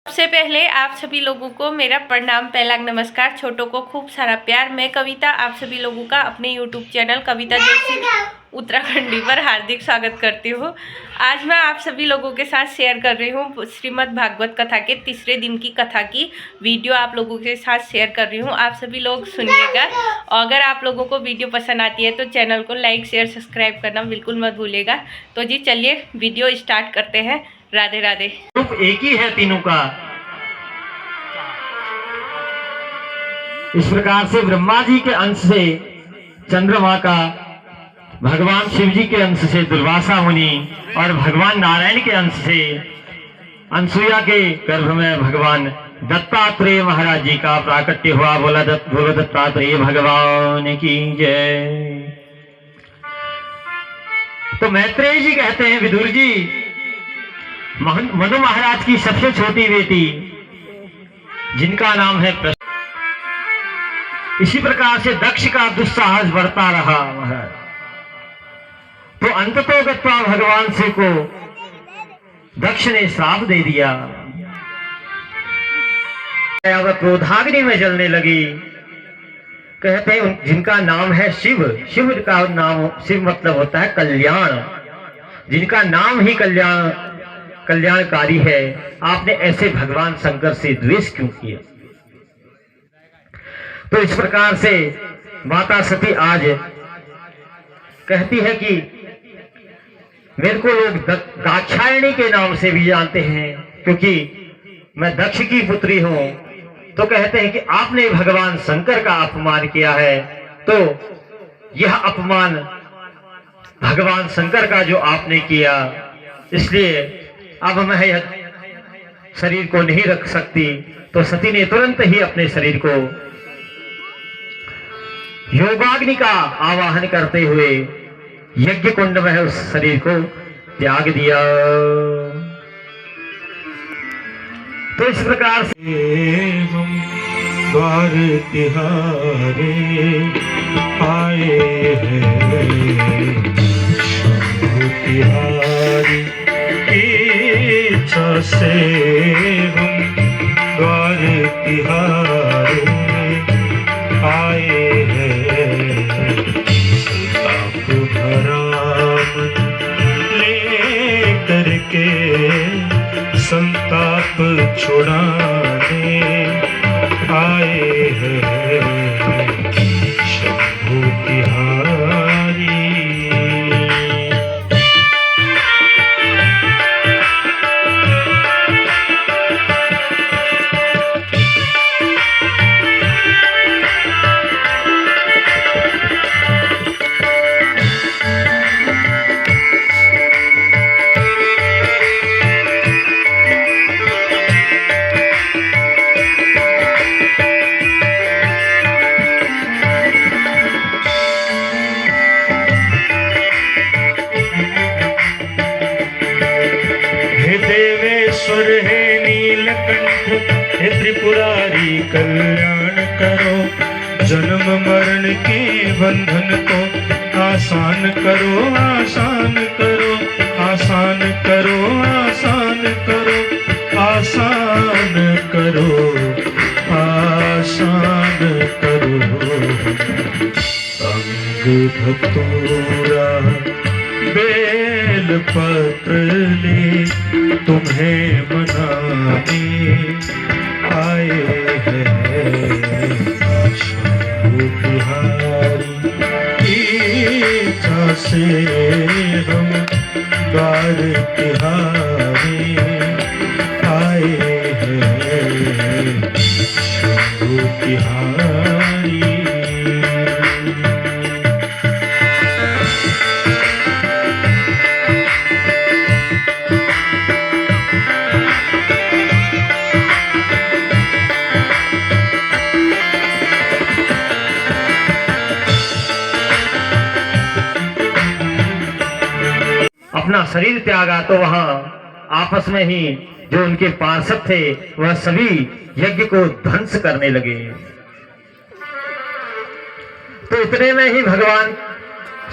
सबसे पहले आप सभी लोगों को मेरा प्रणाम, पहला नमस्कार। छोटों को खूब सारा प्यार। मैं कविता आप सभी लोगों का अपने YouTube चैनल कविता जोशी उत्तराखंडी पर हार्दिक स्वागत करती हूँ। आज मैं आप सभी लोगों के साथ शेयर कर रही हूँ श्रीमद् भागवत कथा के तीसरे दिन की कथा की वीडियो आप लोगों के साथ शेयर कर रही हूँ। आप सभी लोग सुनिएगा। अगर आप लोगों को वीडियो पसंद आती है तो चैनल को लाइक शेयर सब्सक्राइब करना बिल्कुल मत भूलिएगा। तो जी चलिए वीडियो स्टार्ट करते हैं। राधे राधे। रूप एक ही है तीनों का। इस प्रकार से ब्रह्मा जी के अंश से चंद्रमा का, भगवान शिव जी के अंश से दुर्वासा मुनि और भगवान नारायण के अंश से अनसुईया के गर्भ में भगवान दत्तात्रेय महाराज जी का प्राकट्य हुआ। बोलो दत्तात्रेय भगवान की जय। तो मैत्रेय जी कहते हैं, विदुर जी मनु महाराज की सबसे छोटी बेटी जिनका नाम है प्रश्न, इसी प्रकार से दक्ष का दुस्साहस बढ़ता रहा महाराज। तो अंततो गत्वा भगवान शिव को दक्ष ने श्राप दे दिया। वह क्रोधाग्नि में जलने लगी। कहते हैं जिनका नाम है शिव, शिव का नाम, शिव मतलब होता है कल्याण, जिनका नाम ही कल्याणकारी है, आपने ऐसे भगवान शंकर से द्वेष क्यों किया? तो इस प्रकार से माता सती आज कहती है कि मेरे को लोग दाक्षायणी के नाम से भी जानते हैं क्योंकि मैं दक्ष की पुत्री हूं। तो कहते हैं कि आपने भगवान शंकर का अपमान किया है, तो यह अपमान भगवान शंकर का जो आपने किया, इसलिए अब मैं यह शरीर को नहीं रख सकती। तो सती ने तुरंत ही अपने शरीर को योगाग्नि का आवाहन करते हुए यज्ञ कुंड में उस शरीर को त्याग दिया। तो इस प्रकार से हम द्वार तिहारे आए हैं, शंभु तिहारी इच्छा से हम द्वार तिहारे आए हैं। संताप भरा मन ले करके संताप छुड़ाने आए हैं, शंभु तिहारी। हे नीलकंठ, हे त्रिपुरारी कल्याण करो, जन्म मरण के बंधन को आसान करो, आसान करो, आसान करो, आसान करो, आसान करो, आसान करो। अंग धतूरा बेल पत्र ले तुम्हें मनाने आए हैं, शंभु तिहारी इच्छा से हम द्वार तिहारी आए हैं, शंभु तिहारी। अपना शरीर त्यागा तो वहां आपस में ही जो उनके पार्षद थे वह सभी यज्ञ को ध्वंस करने लगे। तो इतने में ही भगवान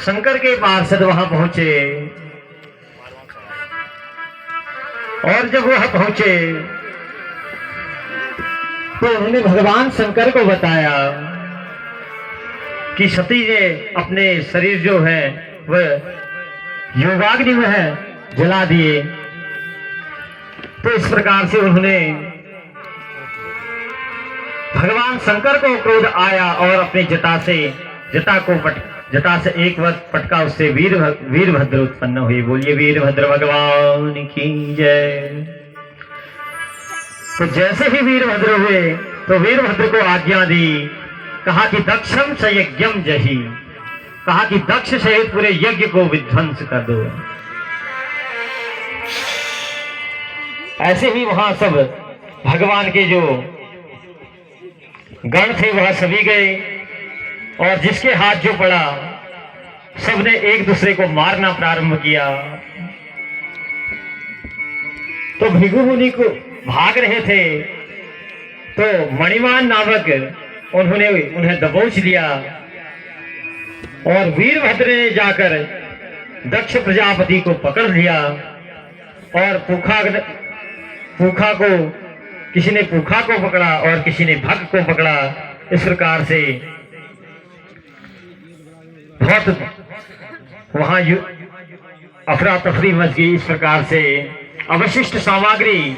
शंकर के पार्षद वहां पहुंचे और जब वह पहुंचे तो उन्होंने भगवान शंकर को बताया कि सती ने अपने शरीर जो है वह योगाग्नि में है जला दिए। तो इस प्रकार से उन्होंने भगवान शंकर को क्रोध आया और अपने जटा से एक वर्ष पटका, उससे वीरभद्र उत्पन्न हुए। बोलिए वीरभद्र भगवान की जय। तो जैसे ही वीरभद्र हुए तो वीरभद्र को आज्ञा दी, कहा कि दक्षम स यज्ञम जही, कहा कि दक्ष सहित पूरे यज्ञ को विध्वंस कर दो। ऐसे ही वहां सब भगवान के जो गण थे वह सभी गए और जिसके हाथ जो पड़ा सबने एक दूसरे को मारना प्रारंभ किया। तो भृगु मुनि को भाग रहे थे तो मणिमान नामक उन्होंने उन्हें दबोच लिया और वीरभद्र ने जाकर दक्ष प्रजापति को पकड़ लिया और पूखा को, किसी ने पूखा को पकड़ा और किसी ने भग को पकड़ा। इस प्रकार से बहुत वहां अफरा तफरी मच गई। इस प्रकार से अवशिष्ट सामग्री,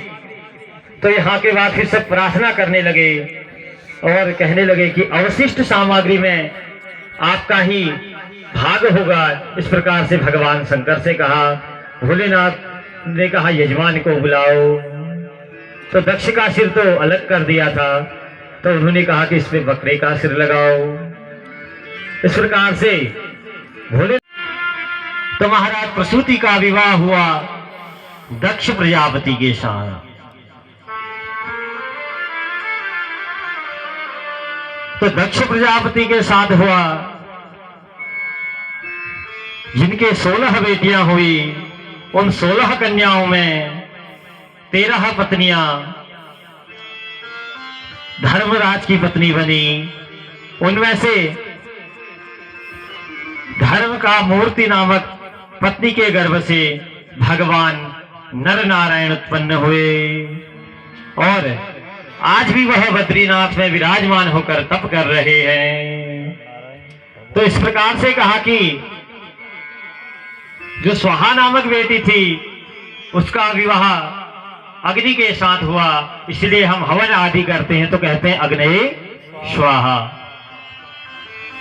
तो यहाँ के बाद फिर सब प्रार्थना करने लगे और कहने लगे कि अवशिष्ट सामग्री में आपका ही भाग होगा। इस प्रकार से भगवान शंकर से कहा। भोलेनाथ ने कहा यजमान को बुलाओ। तो दक्ष का सिर तो अलग कर दिया था, तो उन्होंने कहा कि इसमें बकरे का सिर लगाओ। इस प्रकार से भोले तो महाराज प्रसूति का विवाह हुआ दक्ष प्रजापति के साथ। तो दक्ष प्रजापति के साथ हुआ, जिनके 16 बेटियां हुई, उन 16 कन्याओं में 13 पत्नियां धर्मराज की पत्नी बनी। उनमें से धर्म का मूर्ति नामक पत्नी के गर्भ से भगवान नर नारायण उत्पन्न हुए और आज भी वह बद्रीनाथ में विराजमान होकर तप कर रहे हैं। तो इस प्रकार से कहा कि जो स्वाहा नामक बेटी थी उसका विवाह अग्नि के साथ हुआ, इसलिए हम हवन आदि करते हैं तो कहते हैं अग्नि स्वाहा।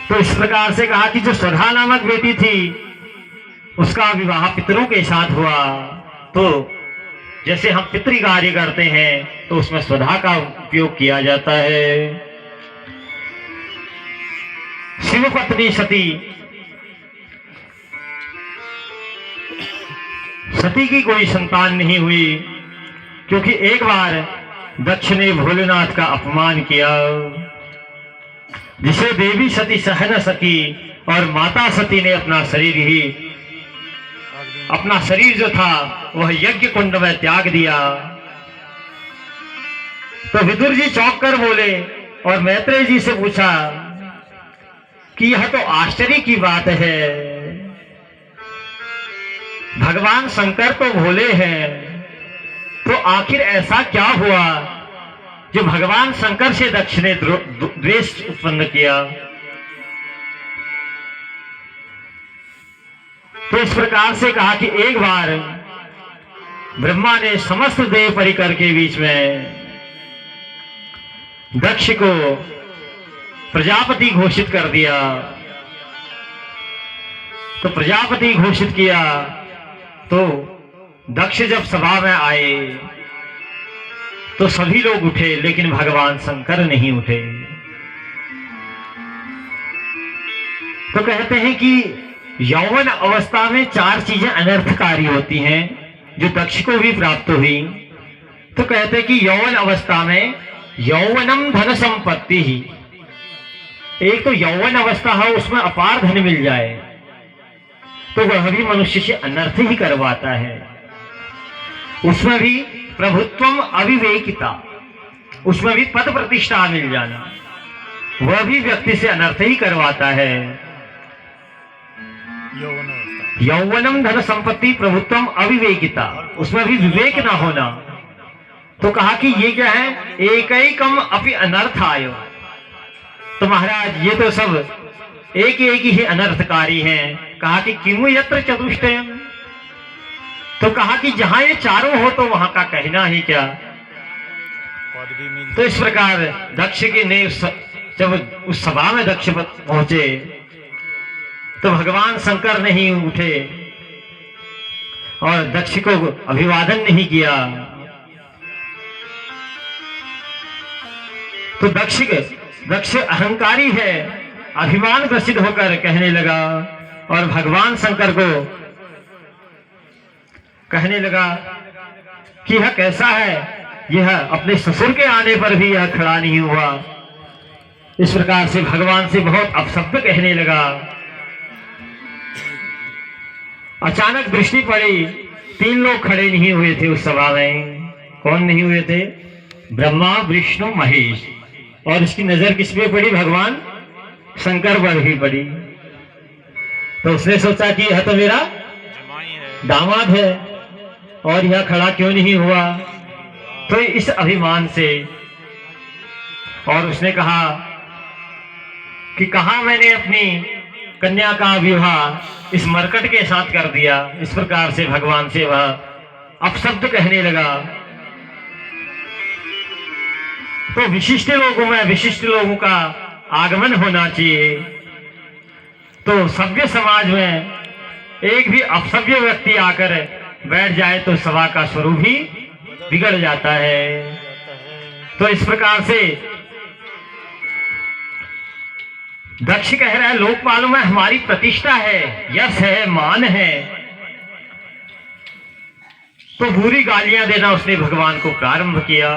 तो इस प्रकार से कहा कि जो स्वधा नामक बेटी थी उसका विवाह पितरों के साथ हुआ। तो जैसे हम पितृ कार्य करते हैं तो उसमें स्वधा का उपयोग किया जाता है। शिव पत्नी सती की कोई संतान नहीं हुई, क्योंकि एक बार दक्ष ने भोलेनाथ का अपमान किया, जिसे देवी सती सह न सकी और माता सती ने अपना शरीर जो था वह यज्ञ कुंड में त्याग दिया। तो विदुर जी चौंक कर बोले और मैत्रेय जी से पूछा कि यह तो आश्चर्य की बात है, भगवान शंकर तो भोले हैं, तो आखिर ऐसा क्या हुआ जो भगवान शंकर से दक्ष ने द्वेष उत्पन्न किया। तो इस प्रकार से कहा कि एक बार ब्रह्मा ने समस्त देव परिकर के बीच में दक्ष को प्रजापति घोषित कर दिया। तो प्रजापति घोषित किया तो दक्ष जब सभा में आए तो सभी लोग उठे, लेकिन भगवान शंकर नहीं उठे। तो कहते हैं कि यौवन अवस्था में 4 चीजें अनर्थकारी होती हैं जो दक्ष को भी प्राप्त हुई। तो कहते हैं कि यौवन अवस्था में यौवनम धन संपत्ति ही, एक तो यौवन अवस्था है उसमें अपार धन मिल जाए तो वह भी मनुष्य से अनर्थ ही करवाता है। उसमें भी प्रभुत्वम अविवेकिता, उसमें भी पद प्रतिष्ठा मिल जाना, वह भी व्यक्ति से अनर्थ ही करवाता है। यौवनम धन संपत्ति प्रभुत्वम अविवेकिता, उसमें भी विवेक ना होना, तो कहा कि ये क्या है, एक ही कम अपि अनर्थ आयो। तो महाराज ये तो सब एक ही अनर्थकारी हैं। कहा कि किमु यत्र चतुष्टयम्, तो कहा कि जहां ये चारों हो तो वहां का कहना ही क्या। तो इस प्रकार दक्ष के ने जब उस सभा में दक्ष पहुंचे तो भगवान शंकर नहीं उठे और दक्ष को अभिवादन नहीं किया। तो दक्ष अहंकारी है, अभिमान ग्रसित होकर कहने लगा और भगवान शंकर को कहने लगा कि यह कैसा है, यह अपने ससुर के आने पर भी यह खड़ा नहीं हुआ। इस प्रकार से भगवान से बहुत अपशब्द कहने लगा। अचानक दृष्टि पड़ी, 3 लोग खड़े नहीं हुए थे उस सभा में। कौन नहीं हुए थे? ब्रह्मा, विष्णु, महेश। और इसकी नजर किस पे पड़ी? भगवान शंकर पर ही पड़ी। तो उसने सोचा कि यह तो मेरा दामाद है और यह खड़ा क्यों नहीं हुआ। तो इस अभिमान से और उसने कहा कि कहा मैंने अपनी कन्या का विवाह इस मरकट के साथ कर दिया। इस प्रकार से भगवान से वह अपशब्द कहने लगा। तो विशिष्ट लोगों में विशिष्ट लोगों का आगमन होना चाहिए। तो सभ्य समाज में एक भी अपसभ्य व्यक्ति आकर बैठ जाए तो सभा का स्वरूप ही बिगड़ जाता है। तो इस प्रकार से दक्ष कह रहा है, लोकपालों में हमारी प्रतिष्ठा है, यश है, मान है। तो बुरी गालियां देना उसने भगवान को प्रारंभ किया।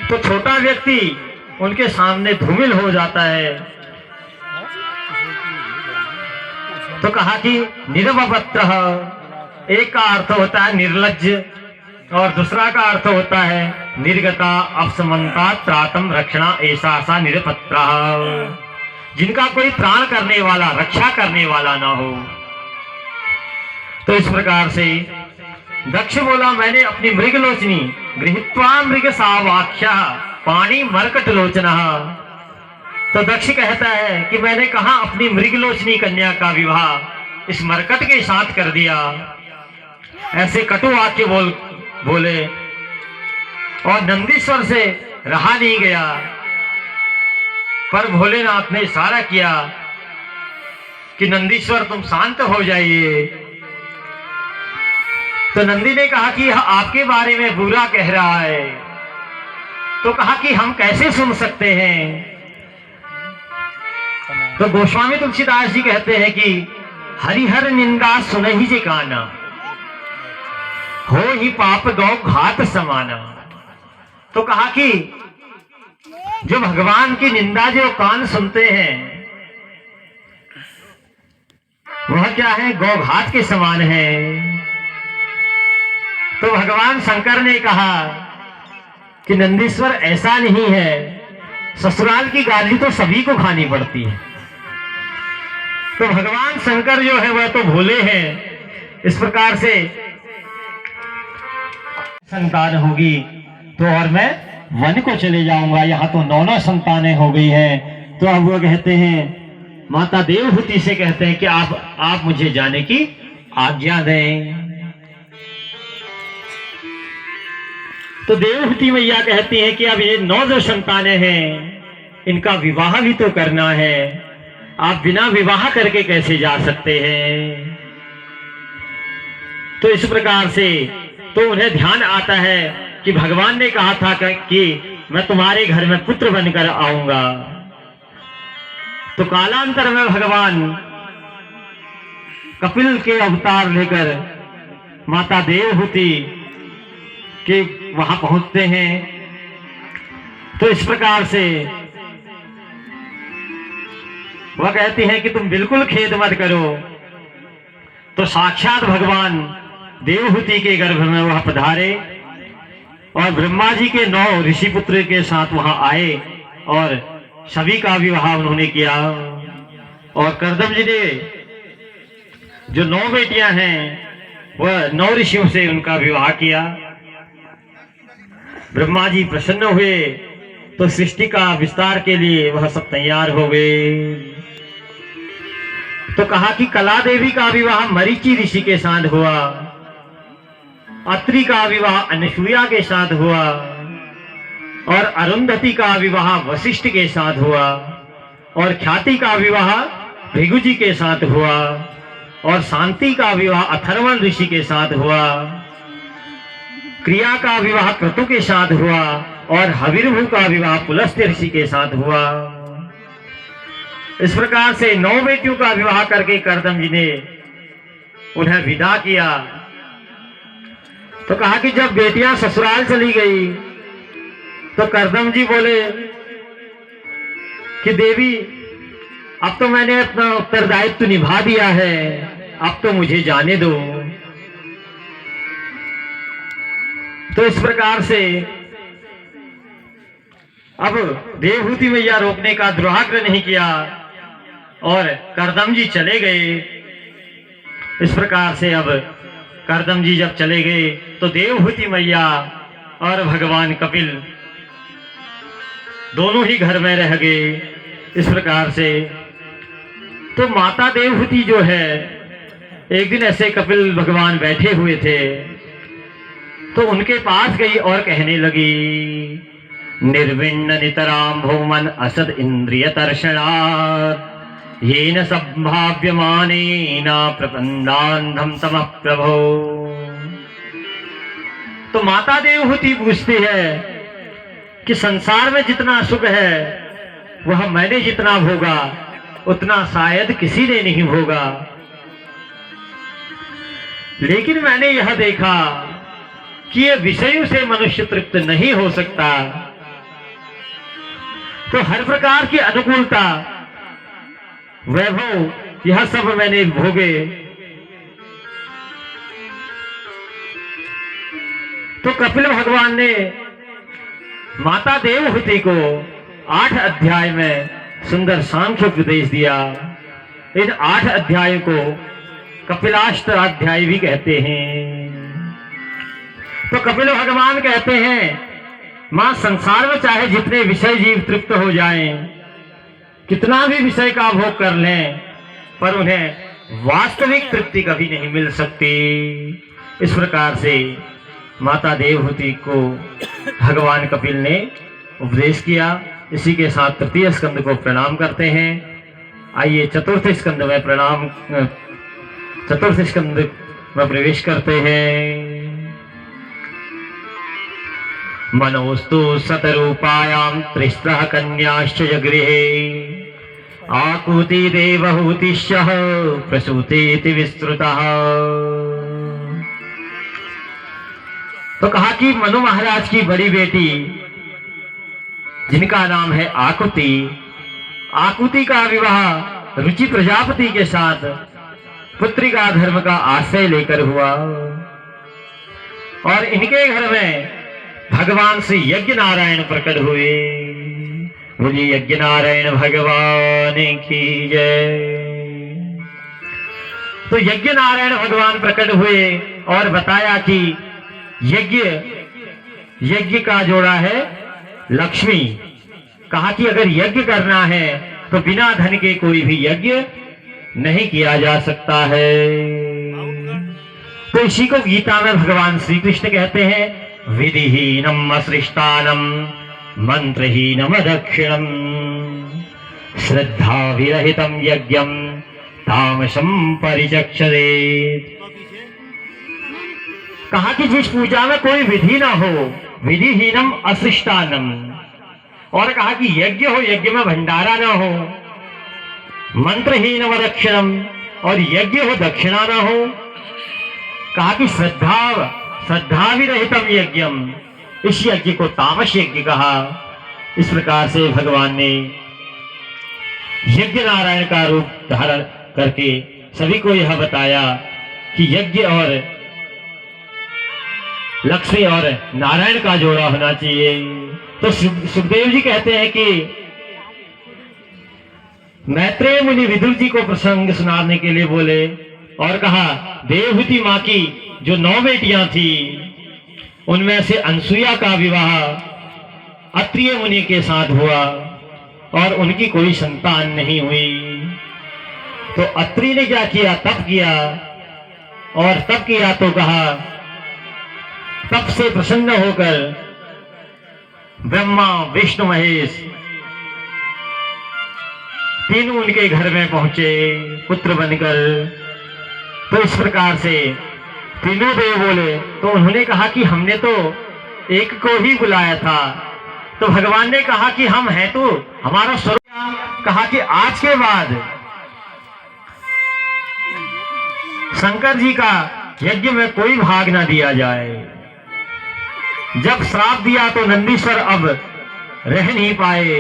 तो छोटा व्यक्ति उनके सामने धूमिल हो जाता है। तो कहा कि निर्वपत्र, एक का अर्थ होता है निर्लज्ज और दूसरा का अर्थ होता है निर्गता, अपसमंता, त्रातम, रक्षणा, ऐसा सा निरपत्रा, जिनका कोई त्राण करने वाला, रक्षा करने वाला ना हो। तो इस प्रकार से दक्ष बोला, मैंने अपनी मृगलोचनी गृहीत्वा मृग सावाख्या पाणी मरकट लोचना। तो दक्ष कहता है कि मैंने कहा अपनी मृगलोचनी कन्या का विवाह इस मरकट के साथ कर दिया। ऐसे कटु वाक्य बोले और नंदीश्वर से रहा नहीं गया। पर भोलेनाथ ने इशारा किया कि नंदीश्वर तुम शांत हो जाइए। तो नंदी ने कहा कि यह आपके बारे में बुरा कह रहा है। तो कहा कि हम कैसे सुन सकते हैं। तो गोस्वामी तुलसीदास जी कहते हैं कि हरिहर निंदा सुनहि जे काना, हो ही पाप गौ घात समाना। तो कहा कि जो भगवान की निंदा जो कान सुनते हैं वह क्या है? गौघात के समान है। तो भगवान शंकर ने कहा कि नंदीश्वर ऐसा नहीं है, ससुराल की गाली तो सभी को खानी पड़ती है। तो भगवान शंकर जो है वह तो भोले हैं। इस प्रकार से संतान होगी तो और मैं वन को चले जाऊंगा। यहाँ तो 9 संतानें हो गई हैं। तो अब वो कहते हैं, माता देवहूति से कहते हैं कि आप मुझे जाने की आज्ञा दें। तो देवहूति मैया कहती है कि अब ये 9 जो संतानें हैं इनका विवाह भी तो करना है। आप बिना विवाह करके कैसे जा सकते हैं। तो इस प्रकार से तो उन्हें ध्यान आता है कि भगवान ने कहा था कि मैं तुम्हारे घर में पुत्र बनकर आऊंगा। तो कालांतर में भगवान कपिल के अवतार लेकर माता देवहूति के वहां पहुंचते हैं। तो इस प्रकार से वह कहती है कि तुम बिल्कुल खेद मत करो। तो साक्षात भगवान देवहूति के गर्भ में वह पधारे और ब्रह्मा जी के 9 ऋषि पुत्र के साथ वहां आए और सभी का विवाह उन्होंने किया। और कर्दम जी ने जो 9 बेटियां हैं वह 9 ऋषियों से उनका विवाह किया। ब्रह्मा जी प्रसन्न हुए तो सृष्टि का विस्तार के लिए वह सब तैयार हो गए। तो कहा कि कला देवी का विवाह मरीचि ऋषि के साथ हुआ, अत्रि का विवाह अनसुईया के साथ हुआ और अरुंधति का विवाह वशिष्ठ के साथ हुआ और ख्याति का विवाह भृगु जी के साथ हुआ और शांति का विवाह अथर्वण ऋषि के साथ हुआ, क्रिया का विवाह क्रतु के साथ हुआ और हविर्भु का विवाह पुलस्त्य ऋषि के साथ हुआ। इस प्रकार से 9 बेटियों का विवाह करके कर्दम जी ने उन्हें विदा किया। तो कहा कि जब बेटियां ससुराल चली गई तो कर्दम जी बोले कि देवी अब तो मैंने अपना उत्तरदायित्व निभा दिया है, अब तो मुझे जाने दो। तो इस प्रकार से अब देवहूति मैया रोकने का दुराग्रह नहीं किया और कर्दम जी चले गए। इस प्रकार से अब कर्दम जी जब चले गए तो देवहूति मैया और भगवान कपिल दोनों ही घर में रह गए। इस प्रकार से तो माता देवहूति जो है, एक दिन ऐसे कपिल भगवान बैठे हुए थे तो उनके पास गई और कहने लगी, निर्विण्ण नितराम भौमन असद इंद्रिय तर्षणात् येन संभाव्यमानेन प्रपन्नान्धम तमः प्रभो। तो माता देवहूति पूछती है कि संसार में जितना सुख है वह मैंने जितना भोगा उतना शायद किसी ने नहीं भोगा, लेकिन मैंने यह देखा कि ये विषयों से मनुष्य तृप्त नहीं हो सकता। तो हर प्रकार की अनुकूलता, वैभव, यह सब मैंने भोगे। तो कपिल भगवान ने माता देवहूति को 8 अध्याय में सुंदर सांख्य उपदेश दिया। इन 8 अध्यायों को कपिलाष्ट अध्याय भी कहते हैं। तो कपिल भगवान कहते हैं, मां संसार में चाहे जितने विषय जीव तृप्त हो जाएं, कितना भी विषय का भोग कर लें, पर उन्हें वास्तविक तृप्ति कभी नहीं मिल सकती। इस प्रकार से माता देवहूति को भगवान कपिल ने उपदेश किया। इसी के साथ तृतीय स्कंद को प्रणाम करते हैं। आइए चतुर्थ स्कंद में प्रवेश करते हैं। मनोस्तु सतरूपायां त्रिस्रः कन्याश्च जगृहे आकुति देवहूतिश्च प्रसूतेति विस्तृतः। तो कहा कि मनु महाराज की बड़ी बेटी जिनका नाम है आकुति, आकुति का विवाह रुचि प्रजापति के साथ पुत्रिका धर्म का आश्रय लेकर हुआ और इनके घर में भगवान श्री यज्ञ नारायण प्रकट हुए। बोलिए यज्ञ नारायण भगवान की जय। तो यज्ञ नारायण भगवान प्रकट हुए और बताया कि यज्ञ का जोड़ा है लक्ष्मी। कहा कि अगर यज्ञ करना है तो बिना धन के कोई भी यज्ञ नहीं किया जा सकता है। तो इसी को गीता में भगवान श्री कृष्ण कहते हैं, विधिहीनम असृष्टानम मंत्रहीनम दक्षिणम श्रद्धा विरहितम यज्ञम तामसम परिचक्षते। कहा कि जिस पूजा में कोई विधि ना हो, विधिहीनम असृष्टानम, और कहा कि यज्ञ हो, यज्ञ में भंडारा ना हो, मंत्रहीनम दक्षिणम, और यज्ञ हो दक्षिणा ना हो। कहा कि श्रद्धा विरहितम यज्ञम, इस यज्ञ को तामस यज्ञ कहा। इस प्रकार से भगवान ने यज्ञ नारायण का रूप धारण करके सभी को यह बताया कि यज्ञ और लक्ष्मी और नारायण का जोड़ा होना चाहिए। तो सुखदेव जी कहते हैं कि मैत्रेय मुनि विदुर जी को प्रसंग सुनाने के लिए बोले और कहा, देवहूति मां की जो 9 बेटियां थी उनमें से अनसुया का विवाह अत्रिय मुनि के साथ हुआ और उनकी कोई संतान नहीं हुई। तो अत्रि ने क्या किया, तप किया, और तप किया तो कहा, तप से प्रसन्न होकर ब्रह्मा विष्णु महेश तीनों उनके घर में पहुंचे पुत्र बनकर। तो इस प्रकार से तीनों देव बोले। तो उन्होंने कहा कि हमने तो एक को ही बुलाया था। तो भगवान ने कहा कि हम हैं तो हमारा स्वरूप। कहा कि आज के बाद शंकर जी का यज्ञ में कोई भाग ना दिया जाए। जब श्राप दिया तो नंदीश्वर अब रह नहीं पाए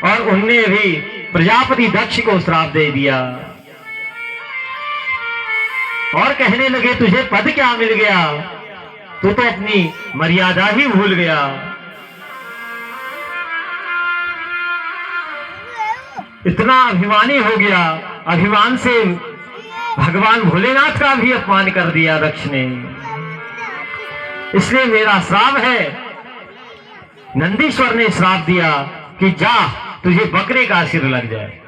और उनने भी प्रजापति दक्ष को श्राप दे दिया और कहने लगे तुझे पद क्या मिल गया, तू तो अपनी मर्यादा ही भूल गया। इतना अभिमानी हो गया, अभिमान से भगवान भोलेनाथ का भी अपमान कर दिया दक्ष ने। इसलिए मेरा श्राप है। नंदीश्वर ने श्राप दिया कि जा तुझे बकरे का सिर लग जाए।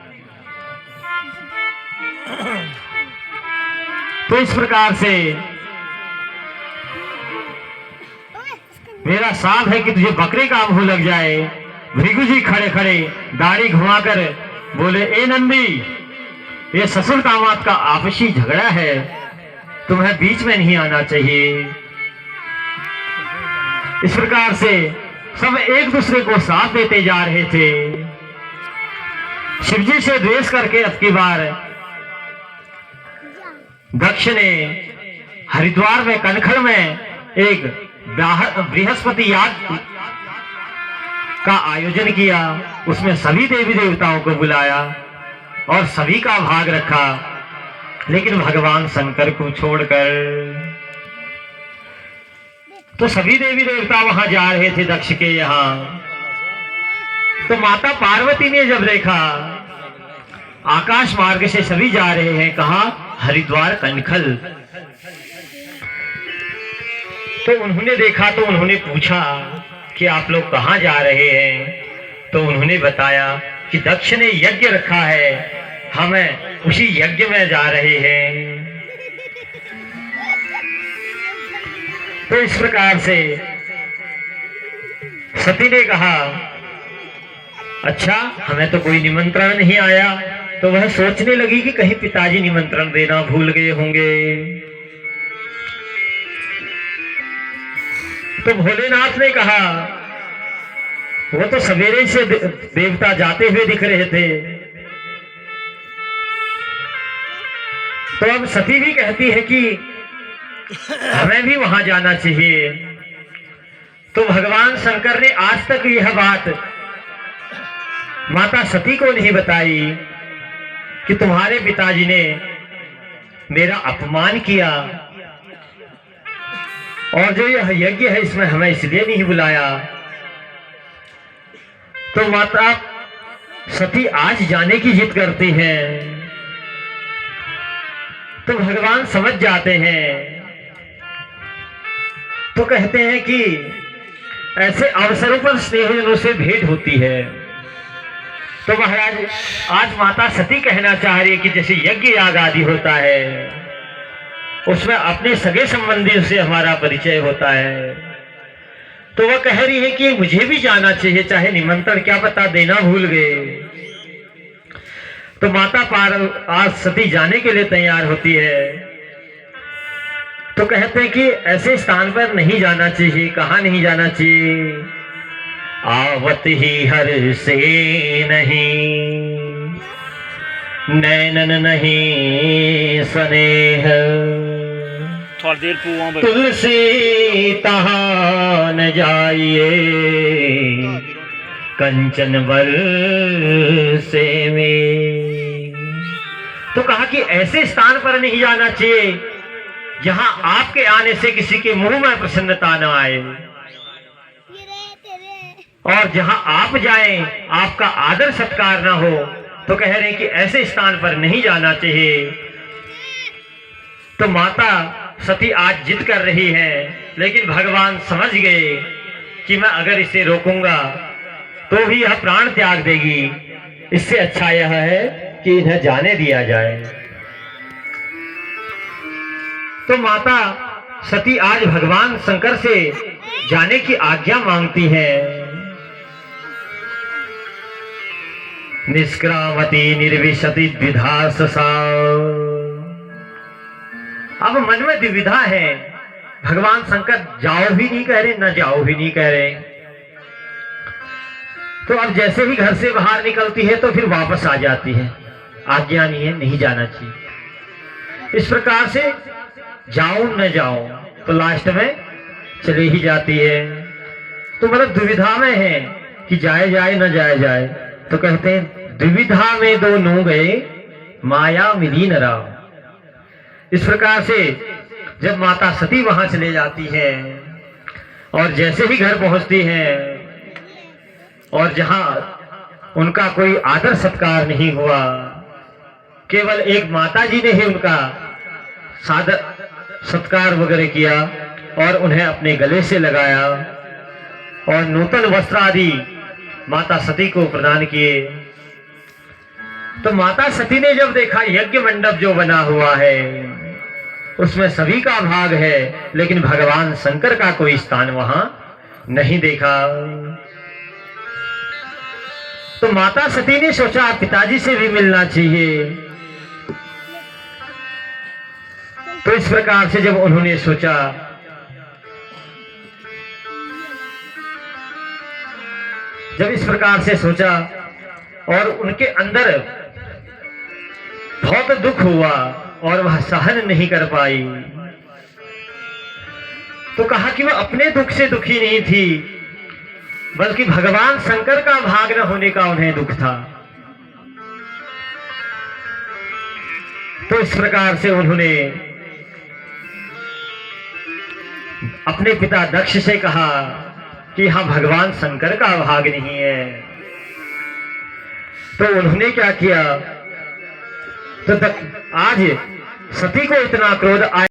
तो इस प्रकार से मेरा श्राप है कि तुझे बकरे का मुंह लग जाए। भृगु जी खड़े खड़े दाढ़ी घुमाकर बोले, ए नंदी, ये ससुर दामाद का आपसी झगड़ा है, तुम्हें बीच में नहीं आना चाहिए। इस प्रकार से सब एक दूसरे को साथ देते जा रहे थे। शिवजी से द्वेष करके अब की बार दक्ष ने हरिद्वार में कनखल में एक बृहस्पति याग का आयोजन किया। उसमें सभी देवी देवताओं को बुलाया और सभी का भाग रखा, लेकिन भगवान शंकर को छोड़कर। तो सभी देवी देवता वहां जा रहे थे दक्ष के यहाँ। तो माता पार्वती ने जब देखा आकाश मार्ग से सभी जा रहे हैं, कहा हरिद्वार कनखल। तो उन्होंने देखा तो उन्होंने पूछा कि आप लोग कहाँ जा रहे हैं। तो उन्होंने बताया कि दक्ष ने यज्ञ रखा है, हमें उसी यज्ञ में जा रहे हैं। तो इस प्रकार से सती ने कहा, अच्छा हमें तो कोई निमंत्रण नहीं आया। तो वह सोचने लगी कि कहीं पिताजी निमंत्रण देना भूल गए होंगे। तो भोलेनाथ ने कहा, वो तो सवेरे से देवता जाते हुए दिख रहे थे। तो अब सती भी कहती है कि हमें भी वहां जाना चाहिए। तो भगवान शंकर ने आज तक यह बात माता सती को नहीं बताई कि तुम्हारे पिताजी ने मेरा अपमान किया और जो यह यज्ञ है इसमें हमें इसलिए नहीं बुलाया। तो माता सती आज जाने की जिद करती हैं। तो भगवान समझ जाते हैं। तो कहते हैं कि ऐसे अवसरों पर स्नेहजनों से भेंट होती है। तो महाराज आज माता सती कहना चाह रही है कि जैसे यज्ञ याग आदि होता है उसमें अपने सगे संबंधियों से हमारा परिचय होता है। तो वह कह रही है कि मुझे भी जाना चाहिए, चाहे निमंत्रण क्या पता देना भूल गए। तो माता आज सती जाने के लिए तैयार होती है। तो कहते हैं कि ऐसे स्थान पर नहीं जाना चाहिए। कहाँ नहीं जाना चाहिए? आवत ही हर से नहीं, नैनन नहीं स्नेह, तुलसी तहाँ न जाइए, कंचन बल से में। तो कहा कि ऐसे स्थान पर नहीं जाना चाहिए जहां आपके आने से किसी के मुंह में प्रसन्नता न आए, और जहां आप जाएं आपका आदर सत्कार न हो। तो कह रहे हैं कि ऐसे स्थान पर नहीं जाना चाहिए। तो माता सती आज जिद कर रही है लेकिन भगवान समझ गए कि मैं अगर इसे रोकूंगा तो भी यह प्राण त्याग देगी, इससे अच्छा यह है कि इन्हें जाने दिया जाए। तो माता सती आज भगवान शंकर से जाने की आज्ञा मांगती है। निष्क्रामति निर्विशति द्विधा ससा। अब मन में द्विविधा है, भगवान शंकर जाओ भी नहीं कह रहे, न जाओ भी नहीं कह रहे। तो अब जैसे ही घर से बाहर निकलती है तो फिर वापस आ जाती है, आज्ञा नहीं है, नहीं जाना चाहिए। इस प्रकार से जाऊं न जाऊं, तो लास्ट में चली ही जाती है। तो मतलब दुविधा में है कि जाए जाए न जाए जाए। तो कहते हैं दुविधा में दो नू गए, माया मिली न राम। इस प्रकार से जब माता सती वहां चले जाती है और जैसे ही घर पहुंचती है और जहां उनका कोई आदर सत्कार नहीं हुआ, केवल एक माता जी ने ही उनका सादर सत्कार वगैरह किया और उन्हें अपने गले से लगाया और नूतन वस्त्र आदि माता सती को प्रदान किए। तो माता सती ने जब देखा यज्ञ मंडप जो बना हुआ है उसमें सभी का भाग है, लेकिन भगवान शंकर का कोई स्थान वहां नहीं देखा। तो माता सती ने सोचा पिताजी से भी मिलना चाहिए। तो इस प्रकार से जब उन्होंने सोचा, जब इस प्रकार से सोचा और उनके अंदर बहुत दुख हुआ और वह सहन नहीं कर पाई, तो कहा कि वह अपने दुख से दुखी नहीं थी, बल्कि भगवान शंकर का भाग न होने का उन्हें दुख था। तो इस प्रकार से उन्होंने अपने पिता दक्ष से कहा कि हाँ भगवान शंकर का भाग नहीं है। तो उन्होंने क्या किया, तो आज सती को इतना क्रोध आया